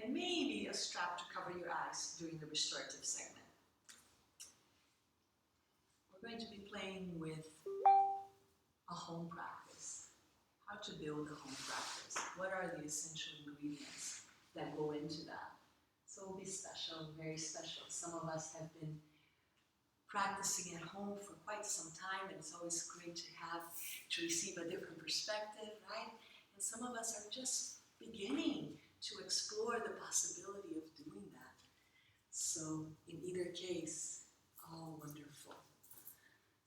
and maybe a strap to cover your eyes during the restorative segment. We're going to be playing with a home practice. How to build a home practice. What are the essential ingredients that go into that? So it'll be special, very special. Some of us have been practicing at home for quite some time, and it's always great to receive a different perspective, right? And some of us are just beginning to explore the possibility of doing that. So in either case, oh, wonderful.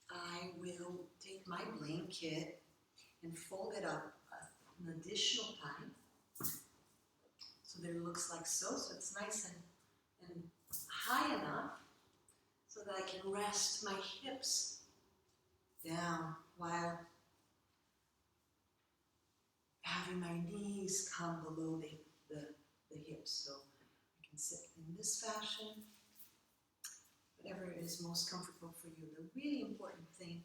I will take my blanket and fold it up an additional time so that it looks like so it's nice and high enough so that I can rest my hips down while having my knees come below the hips. So I can sit in this fashion, whatever is most comfortable for you. The really important thing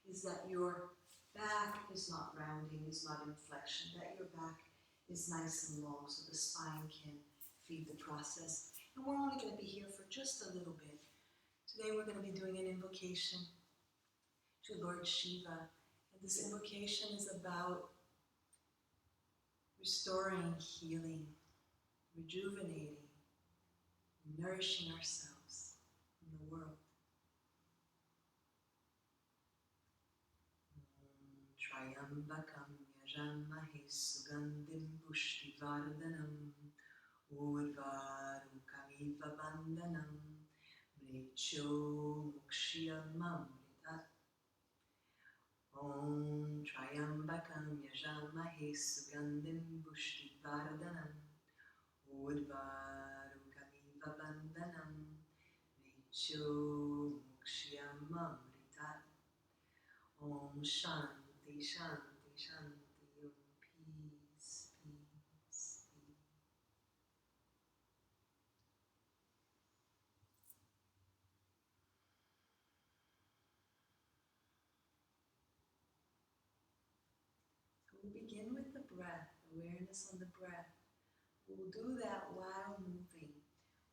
is that your back is not rounding, is not inflection, that your back is nice and long so the spine can feed the process. And we're only going to be here for just a little bit. Today we're going to be doing an invocation to Lord Shiva. And this invocation is about restoring, healing, rejuvenating, nourishing ourselves in the world. Trayambakam yajamahe sugandim pushtivardhanam urvarukamiva bandhanam mricho mukshiyamamritat. Om Trayambakam yajamahe sugandim pushtivardhanam urvarukamiva bandhanam mricho mukshiyamamritat. Om Shanti, Shanti, Shanti, Om peace, peace, peace. We'll begin with the breath, awareness on the breath. We'll do that while moving,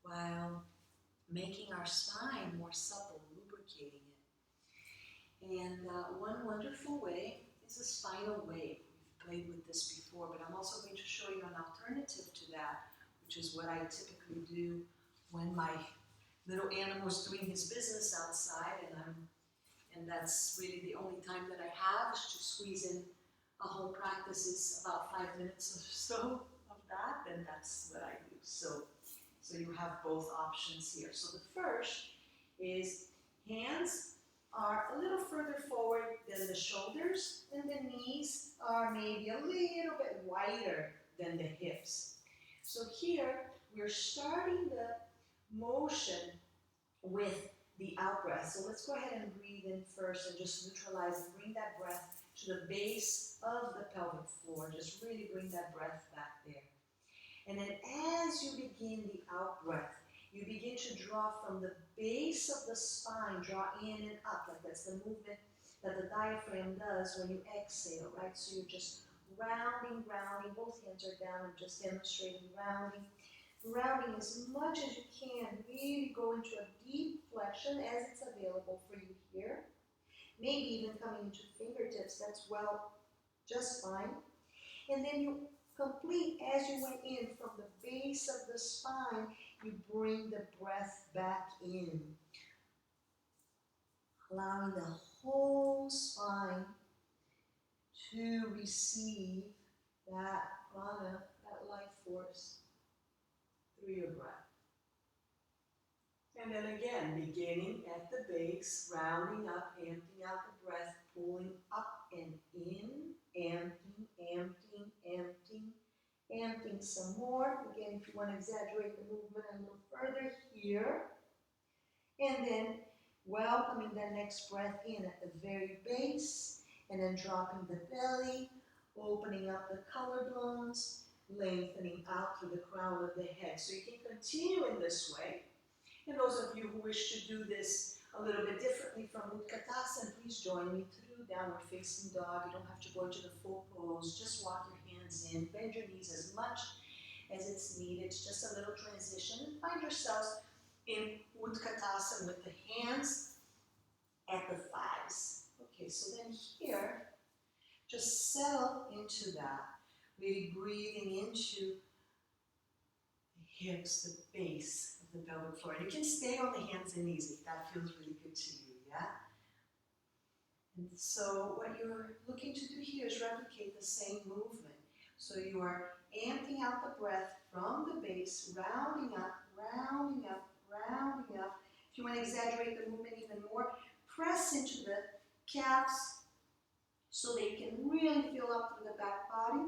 while making our spine more supple, lubricating it. And one wonderful way is a spinal wave. We've played with this before, but I'm also going to show you an alternative to that, which is what I typically do when my little animal is doing his business outside, and that's really the only time that I have is to squeeze in a home practice. Is about 5 minutes or so of that, and that's what I do. So you have both options here. So the first is hands are a little further forward than the shoulders, and the knees are maybe a little bit wider than the hips. So here, we're starting the motion with the out breath. So let's go ahead and breathe in first and just neutralize and bring that breath to the base of the pelvic floor. Just really bring that breath back there. And then as you begin the out breath, you begin to draw from the base of the spine, draw in and up, like that's the movement that the diaphragm does when you exhale, right? So you're just rounding, both hands are down. I'm just demonstrating rounding as much as you can. Really go into a deep flexion as it's available for you here. Maybe even coming into fingertips, that's just fine. And then you complete as you went in from the base of the spine, you bring the breath back in, allowing the whole spine to receive that prana, that life force through your breath. And then again, beginning at the base, rounding up, emptying out the breath, pulling up and in, emptying, emptying, emptying, emptying some more. Again, if you want to exaggerate the movement a little further here. And then welcoming that next breath in at the very base, and then dropping the belly, opening up the collarbones, lengthening out through the crown of the head. So you can continue in this way. And those of you who wish to do this a little bit differently from Utkatasana, please join me through downward facing dog. You don't have to go into the full pose. Just walk your hands in, bend your knees as much as it's needed. It's just a little transition. Find yourselves in Utkatasana with the hands at the thighs. Okay, so then here, just settle into that. Really breathing into the hips, the base of the pelvic floor. And you can stay on the hands and knees if that feels really good to you, yeah? And so what you're looking to do here is replicate the same movement. So you are emptying out the breath from the base, rounding up, rounding up, rounding up. If you want to exaggerate the movement even more, press into the calves so they can really fill up through the back body.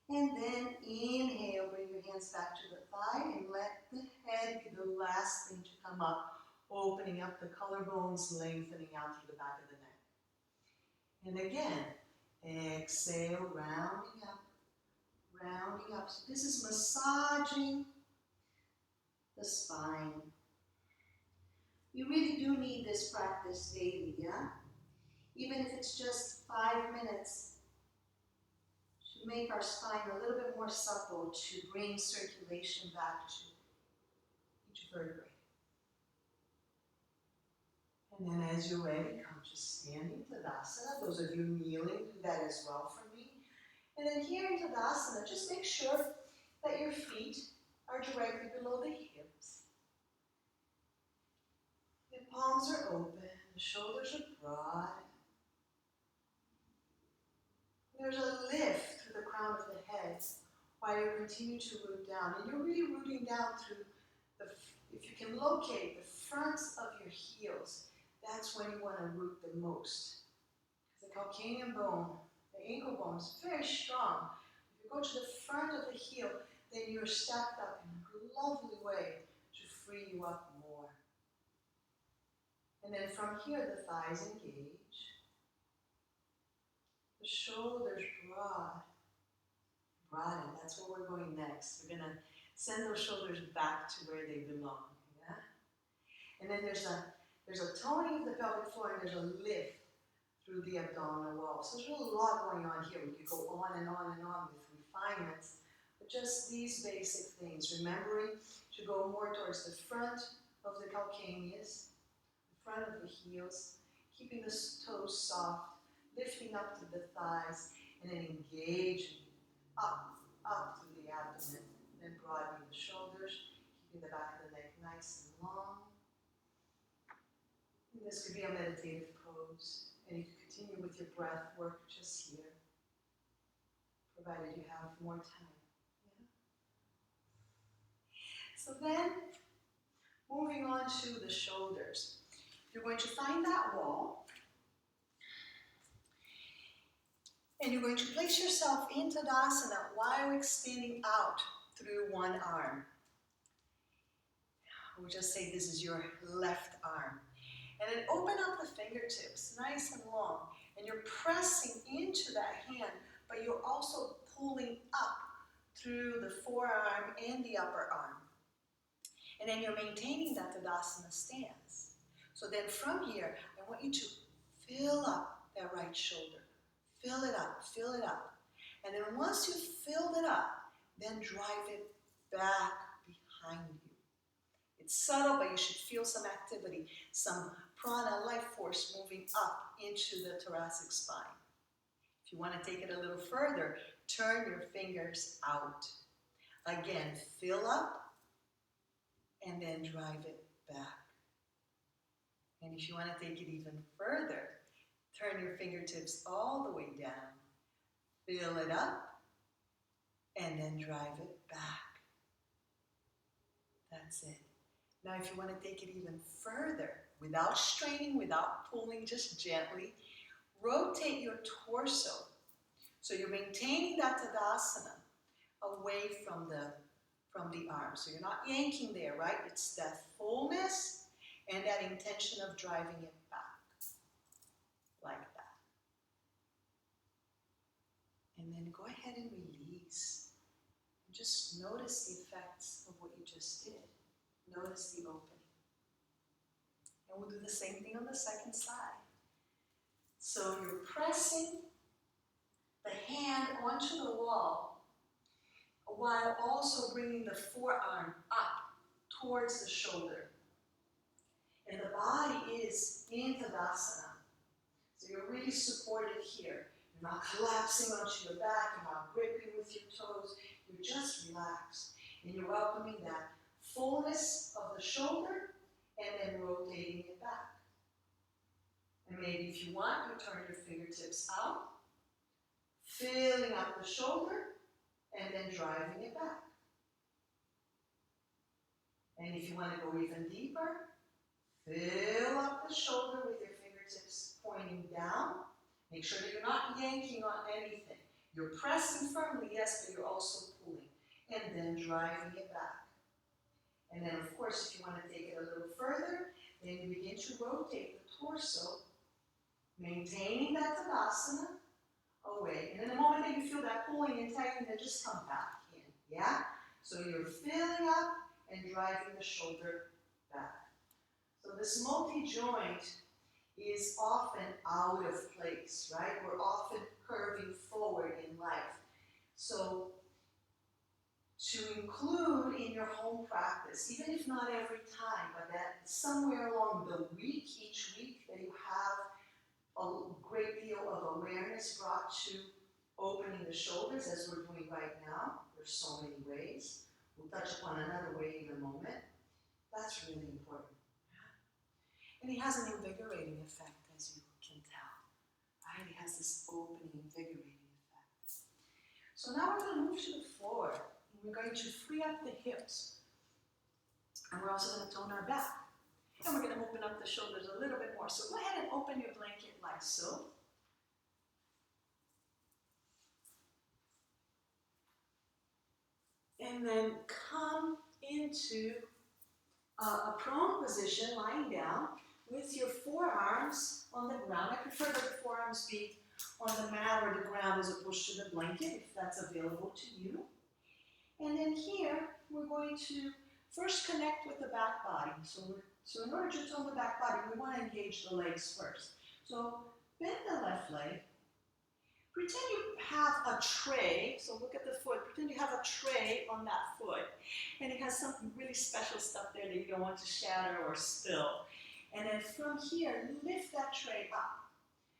And then inhale, bring your hands back to the thigh and let the head be the last thing to come up, opening up the collarbones, lengthening out through the back of the neck. And again, exhale, rounding up, rounding up. So this is massaging the spine. You really do need this practice daily, yeah? Even if it's just 5 minutes, to make our spine a little bit more supple, to bring circulation back to each vertebrae. And then as you're ready, come to standing Tadasana. Those of you kneeling, do that as well for me. And then here in Tadasana, just make sure that your feet are directly below the hips. The palms are open, the shoulders are broad. There's a lift through the crown of the head while you continue to root down. And you're really rooting down through if you can locate the fronts of your heels, that's when you want to root the most. The calcaneum bone, the ankle bone is very strong. If you go to the front of the heel, then you're stacked up in a lovely way to free you up more. And then from here, the thighs engage. The shoulders broaden. That's where we're going next. We're going to send those shoulders back to where they belong. Yeah? And then there's a toning of the pelvic floor and there's a lift through the abdominal wall. So there's really a lot going on here. We could go on and on and on with refinements. But just these basic things. Remembering to go more towards the front of the calcaneus, the front of the heels, keeping the toes soft, lifting up to the thighs, and then engaging up through the abdomen, then broadening the shoulders, keeping the back of the neck nice and long. And this could be a meditative pose, and you can continue with your breath work just here, provided you have more time. Yeah? So then, moving on to the shoulders. You're going to find that wall, and you're going to place yourself in Tadasana while extending out through one arm. We'll just say this is your left arm. And then open up the fingertips, nice and long. And you're pressing into that hand, but you're also pulling up through the forearm and the upper arm. And then you're maintaining that Tadasana stance. So then from here, I want you to fill up that right shoulder. Fill it up, fill it up. And then once you've filled it up, then drive it back behind you. It's subtle, but you should feel some activity, some prana, life force moving up into the thoracic spine. If you want to take it a little further, turn your fingers out. Again, fill up and then drive it back. And if you want to take it even further, turn your fingertips all the way down, fill it up, and then drive it back. That's it. Now, if you want to take it even further, without straining, without pulling, just gently, rotate your torso. So you're maintaining that Tadasana away from the arms. So you're not yanking there, right? It's that fullness and that intention of driving it back. Like that. And then go ahead and release. And just notice the effects of what you just did. Notice the opening. And we'll do the same thing on the second side. So you're pressing the hand onto the wall, while also bringing the forearm up towards the shoulder. And the body is in Tadasana. So you're really supported here. You're not collapsing onto your back, you're not gripping with your toes, you're just relaxed. And you're welcoming that fullness of the shoulder and then rotating it back. And maybe if you want, you turn your fingertips out, filling up the shoulder and then driving it back. And if you want to go even deeper, fill up the shoulder with your fingertips pointing down. Make sure that you're not yanking on anything. You're pressing firmly, yes, but you're also pulling. And then driving it back. And then, of course, if you want to take it a little further, then you begin to rotate the torso, maintaining that Tadasana away. And in the moment that you feel that pulling and tightening, then just come back in. Yeah? So you're filling up and driving the shoulder back. So this multi-joint is often out of place, right? We're often curving forward in life. So to include in your home practice, even if not every time, but that somewhere along the week, each week, that you have a great deal of awareness brought to opening the shoulders, as we're doing right now. There's so many ways. We'll touch upon another way in a moment. That's really important. And it has an invigorating effect, as you can tell. Right? It has this opening, invigorating effect. So now we're going to move to the floor. And we're going to free up the hips. And we're also going to tone our back. And we're going to open up the shoulders a little bit more. So go ahead and open your blanket like so. And then come into a prone position, lying down, with your forearms on the ground. I prefer that the forearms be on the mat or the ground as opposed to the blanket, if that's available to you. And then here, we're going to first connect with the back body. So in order to tone the back body, we want to engage the legs first. So bend the left leg. Pretend you have a tray, so look at the foot, pretend you have a tray on that foot, and it has some really special stuff there that you don't want to shatter or spill. And then from here, lift that tray up.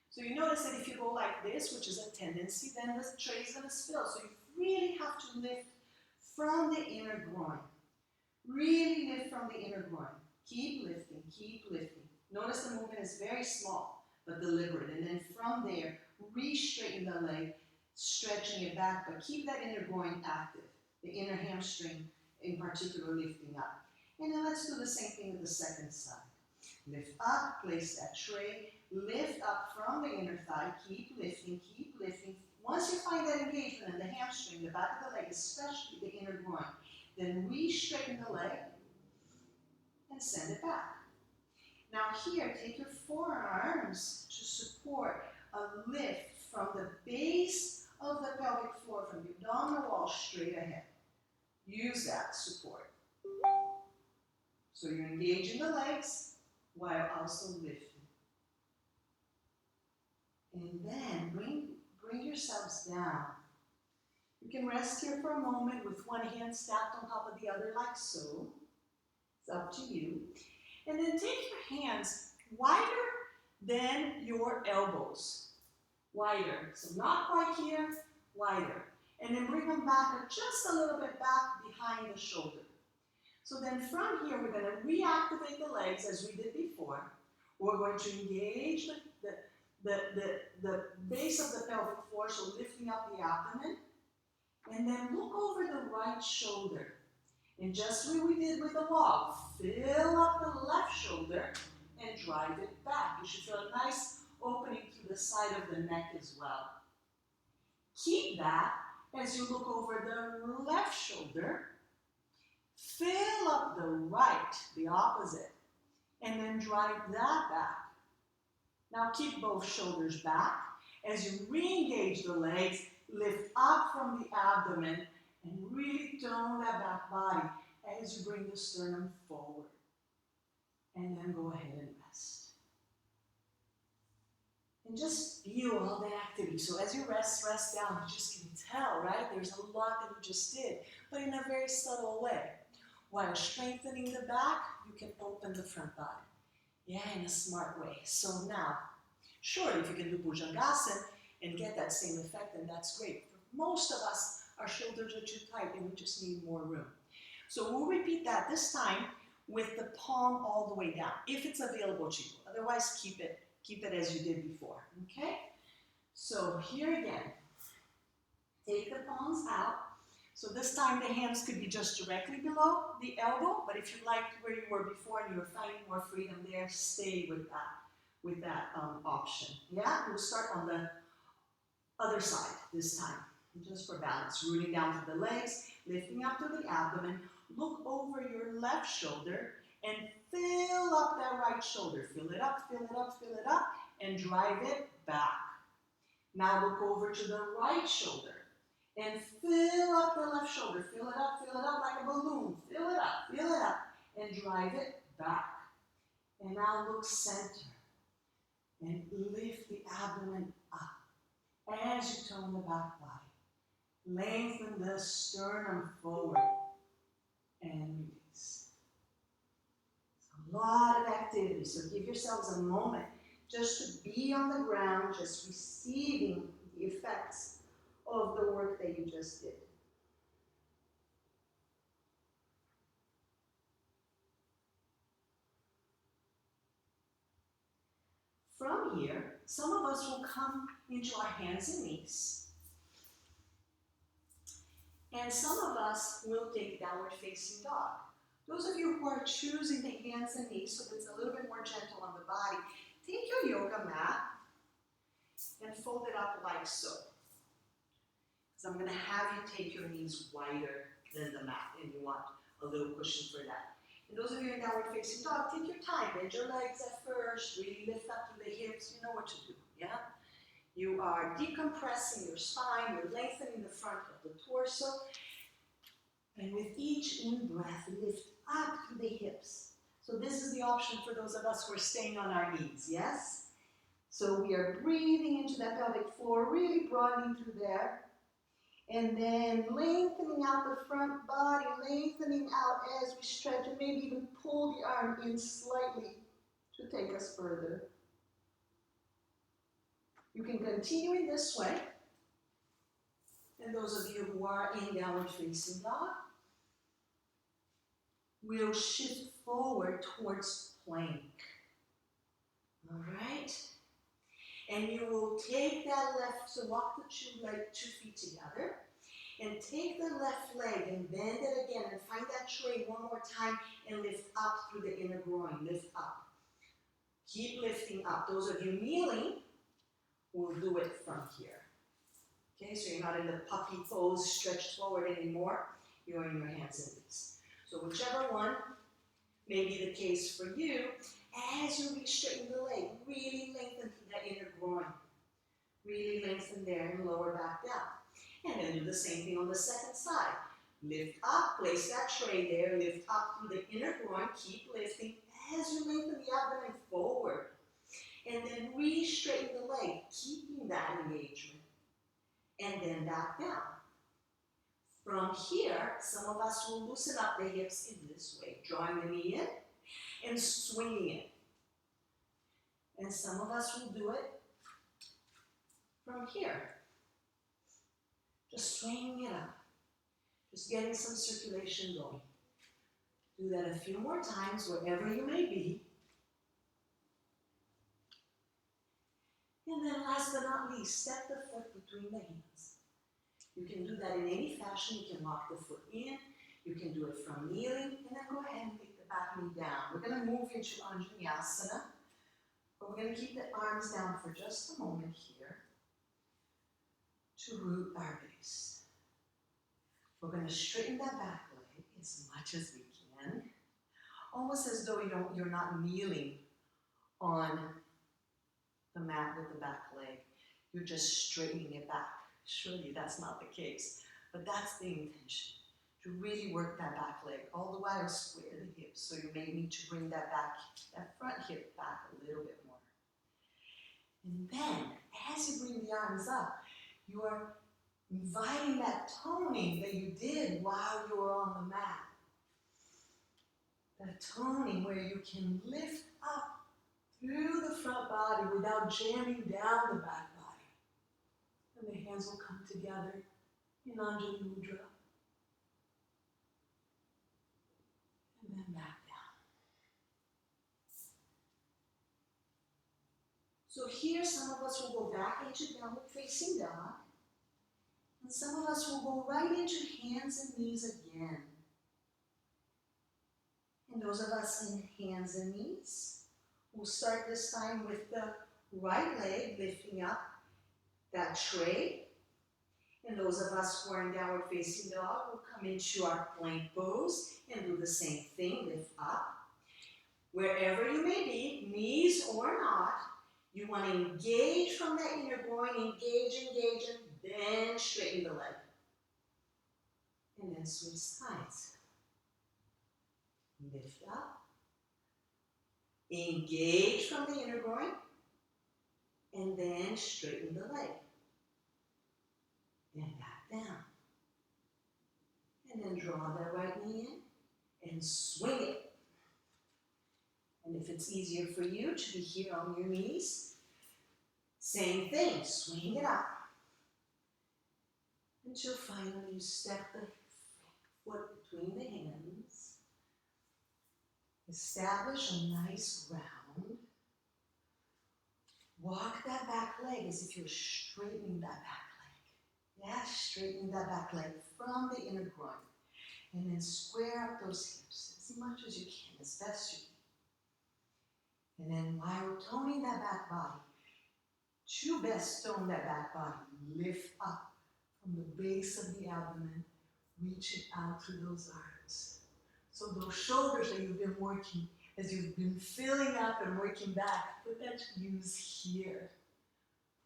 So you notice that if you go like this, which is a tendency, then the tray is going to spill. So you really have to lift from the inner groin. Really lift from the inner groin. Keep lifting, keep lifting. Notice the movement is very small, but deliberate. And then from there, re-straighten the leg, stretching it back, but keep that inner groin active, the inner hamstring in particular lifting up. And then let's do the same thing with the second side. Lift up, place that tray, lift up from the inner thigh, keep lifting, keep lifting. Once you find that engagement in the hamstring, the back of the leg, especially the inner groin, then re-straighten the leg and send it back. Now here, take your forearms to support a lift from the base of the pelvic floor, from the abdominal wall straight ahead. Use that support. So you're engaging the legs while also lifting. And then bring yourselves down. You can rest here for a moment with one hand stacked on top of the other like so. It's up to you. And then take your hands wider than your elbows. Wider. So not quite here, wider. And then bring them back just a little bit back behind the shoulder. So then from here, we're going to reactivate the legs as we did before. We're going to engage the base of the pelvic floor, so lifting up the abdomen. And then look over the right shoulder. And just like we did with the log, fill up the left shoulder and drive it back. You should feel a nice opening through the side of the neck as well. Keep that as you look over the left shoulder. Fill up the right, the opposite, and then drive that back. Now keep both shoulders back. As you re-engage the legs, lift up from the abdomen and really tone that back body as you bring the sternum forward. And then go ahead and rest. And just feel all that activity. So as you rest down, you just can tell, right? There's a lot that you just did, but in a very subtle way. While strengthening the back, you can open the front body. Yeah, in a smart way. So now, sure, if you can do Bhujangasana and get that same effect, then that's great. For most of us, our shoulders are too tight and we just need more room. So we'll repeat that this time with the palm all the way down, if it's available to you. Otherwise, keep it as you did before, okay? So here again, take the palms out. So this time the hands could be just directly below the elbow, but if you liked where you were before and you were finding more freedom there, stay with that option. Yeah, we'll start on the other side this time, just for balance. Rooting down to the legs, lifting up to the abdomen. Look over your left shoulder and fill up that right shoulder. Fill it up, fill it up, fill it up, and drive it back. Now look over to the right shoulder and fill up the left shoulder. Fill it up like a balloon. Fill it up, and drive it back. And now look center and lift the abdomen up as you tone the back body. Lengthen the sternum forward and release. It's a lot of activity, so give yourselves a moment just to be on the ground, just receiving the effects of the work that you just did. From here, some of us will come into our hands and knees. And some of us will take downward facing dog. Those of you who are choosing the hands and knees, so that it's a little bit more gentle on the body, take your yoga mat and fold it up like so. So I'm going to have you take your knees wider than the mat, and you want a little cushion for that. And those of you in downward facing dog, take your time. Bend your legs at first, really lift up to the hips. You know what to do, yeah? You are decompressing your spine, you're lengthening the front of the torso. And with each in-breath, lift up to the hips. So this is the option for those of us who are staying on our knees, yes? So we are breathing into that pelvic floor, really broadening through there. And then lengthening out the front body, lengthening out as we stretch, and maybe even pull the arm in slightly to take us further. You can continue in this way. And those of you who are in downward facing dog will shift forward towards plank. All right? And you will take that left, so walk the 2 feet together, and take the left leg and bend it again, and find that tray one more time, and lift up through the inner groin. Lift up. Keep lifting up. Those of you kneeling will do it from here. Okay, so you're not in the puppy pose, stretched forward anymore. You're in your hands and knees. So whichever one may be the case for you, as you re-straighten the leg, really lengthen through that inner groin. Really lengthen there and lower back down. And then do the same thing on the second side. Lift up, place that tray there, lift up through the inner groin, keep lifting as you lengthen the abdomen forward. And then re-straighten the leg, keeping that engagement. And then back down. From here, some of us will loosen up the hips in this way, drawing the knee in and swinging it. And some of us will do it from here, just swinging it up, just getting some circulation going. Do that a few more times, wherever you may be. And then last but not least, step the foot between the hands. You can do that in any fashion. You can lock the foot in. You can do it from kneeling, and then go ahead and take the back knee down. We're going to move into Anjaneyasana, but we're going to keep the arms down for just a moment here to root our base. We're going to straighten that back leg as much as we can, almost as though you're not kneeling on the mat with the back leg. You're just straightening it back. Surely that's not the case, but that's the intention, to really work that back leg, all the while square the hips, so you may need to bring that front hip back a little bit more. And then, as you bring the arms up, you are Inviting that toning that you did while you were on the mat. That toning where you can lift up through the front body without jamming down the back body. And the hands will come together in Anjali Mudra. And then back down. So here some of us will go back into downward facing dog. And some of us will go right into hands and knees again. And those of us in hands and knees, we'll start this time with the right leg lifting up that tray. And those of us who are in downward facing dog will come into our plank pose and do the same thing, lift up. Wherever you may be, knees or not, you want to engage from that inner groin, engage, and then straighten the leg. And then switch sides. Lift up. Engage from the inner groin. And then straighten the leg. And back down. And then draw that right knee in and swing it. And if it's easier for you to be here on your knees, same thing, swing it up. Until finally you step the foot between the hands. Establish a nice round. Walk that back leg as if you're straightening that back leg. Yeah, straightening that back leg from the inner groin. And then square up those hips as much as you can, as best you can. And then while toning that back body, to best tone that back body, lift up from the base of the abdomen, reach it out through those arms. So those shoulders that you've been working, as you've been filling up and working back, put that to use here.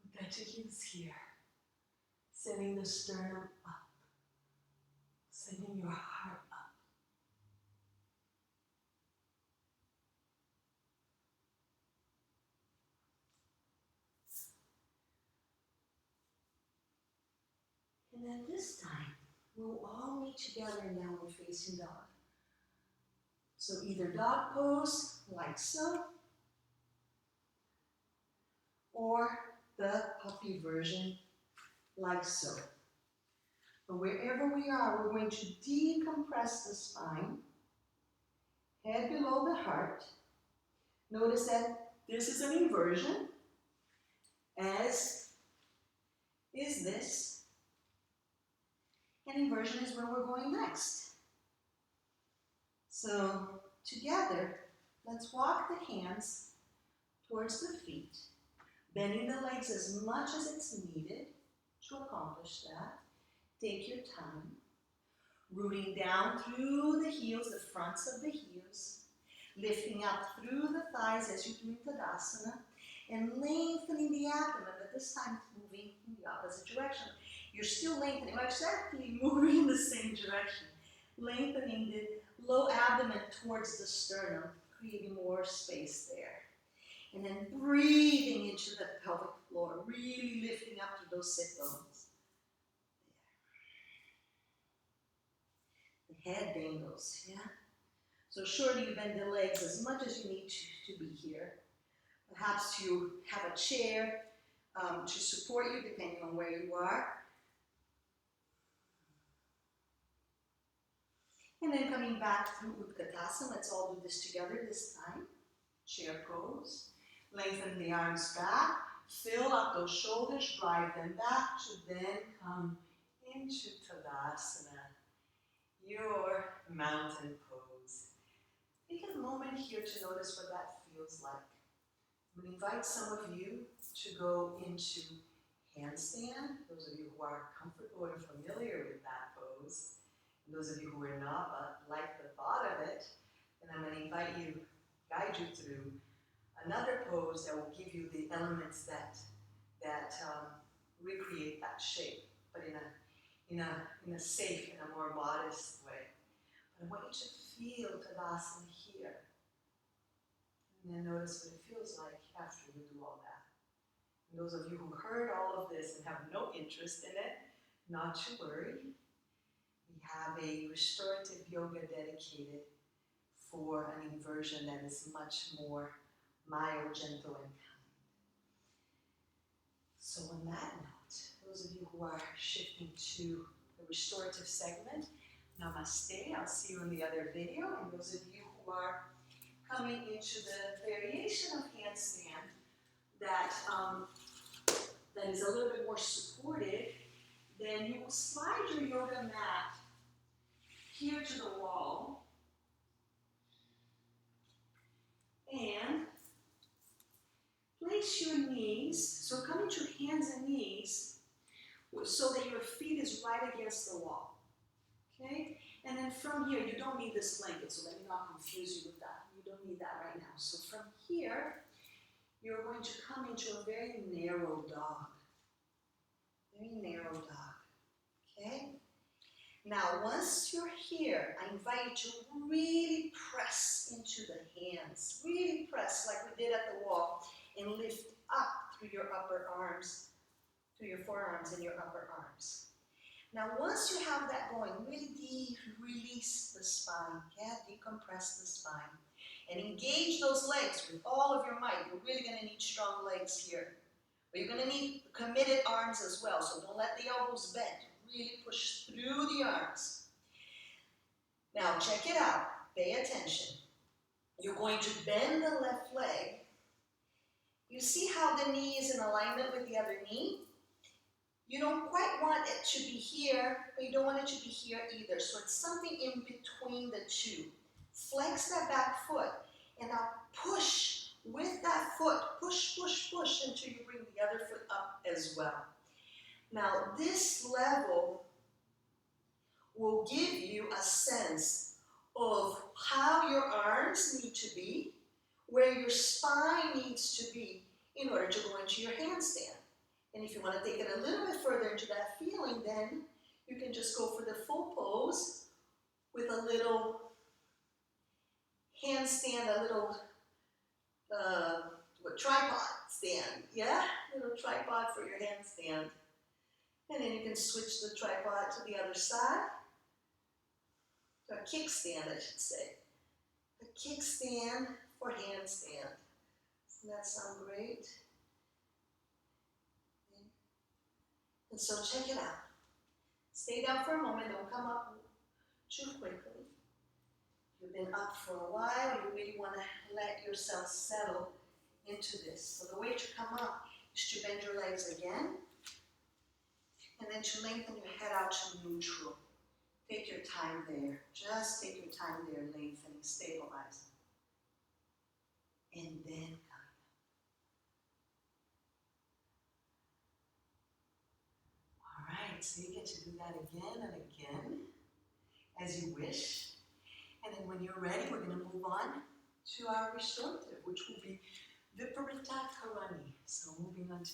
Put that to use here. Sending the sternum up. Sending your heart up. And then this time, we'll all meet together in downward facing dog. So either dog pose, like so, or the puppy version, like so. But wherever we are, we're going to decompress the spine, head below the heart. Notice that this is an inversion, as is this. And inversion is where we're going next. So together, let's walk the hands towards the feet, bending the legs as much as it's needed to accomplish that. Take your time, rooting down through the heels, the fronts of the heels, lifting up through the thighs as you do in Tadasana, and lengthening the abdomen, but this time it's moving in the opposite direction. You're still lengthening, well, it's actually moving in the same direction. Lengthening the low abdomen towards the sternum, creating more space there. And then breathing into the pelvic floor, really lifting up to those sit bones. The head dangles, yeah? So surely you bend the legs as much as you need to be here. Perhaps you have a chair to support you, depending on where you are. And then coming back through Utkatasana, let's all do this together this time. Chair pose. Lengthen the arms back. Fill up those shoulders, drive them back to then come into Tadasana, your mountain pose. Take a moment here to notice what that feels like. I'm going to invite some of you to go into handstand, those of you who are comfortable and familiar with that pose. And those of you who are not, but like the thought of it, then I'm going to invite you, guide you through another pose that will give you the elements that recreate that shape, but in a safe and a more modest way. But I want you to feel Tadasana here. And then notice what it feels like after you do all that. And those of you who heard all of this and have no interest in it, not to worry. We have a restorative yoga dedicated for an inversion that is much more mild, gentle, and kind. So on that note, those of you who are shifting to the restorative segment, namaste. I'll see you in the other video. And those of you who are coming into the variation of handstand that is a little bit more supported, then you will slide your yoga mat here to the wall and place your knees, so come into hands and knees so that your feet is right against the wall, okay? And then from here, you don't need this blanket, so let me not confuse you with that. You don't need that right now. So from here, you're going to come into a very narrow dog. Very narrow dog, okay? Now, once you're here, I invite you to really press into the hands. Really press like we did at the wall and lift up through your upper arms, through your forearms and your upper arms. Now, once you have that going, really release the spine. Yeah, decompress the spine. And engage those legs with all of your might. You're really going to need strong legs here. But you're going to need committed arms as well, so don't let the elbows bend. Really push through the arms. Now, check it out. Pay attention. You're going to bend the left leg. You see how the knee is in alignment with the other knee? You don't quite want it to be here, but you don't want it to be here either. So it's something in between the two. Flex that back foot, and now push with that foot. Push, push, push until you bring the other foot up as well. Now, this level will give you a sense of how your arms need to be, where your spine needs to be in order to go into your handstand. And if you want to take it a little bit further into that feeling, then you can just go for the full pose with a little handstand, a little tripod stand, yeah? Little tripod for your handstand. And then you can switch the tripod to the other side. A kickstand, I should say. A kickstand for handstand. Doesn't that sound great? And so check it out. Stay down for a moment. Don't come up too quickly. You've been up for a while. You really want to let yourself settle into this. So the way to come up is to bend your legs again, and then to lengthen your head out to neutral. Take your time there. Just take your time there, lengthening, stabilizing. And then coming up. All right, so you get to do that again and again, as you wish. And then when you're ready, we're going to move on to our restorative, which will be Viparita Karani. So moving on to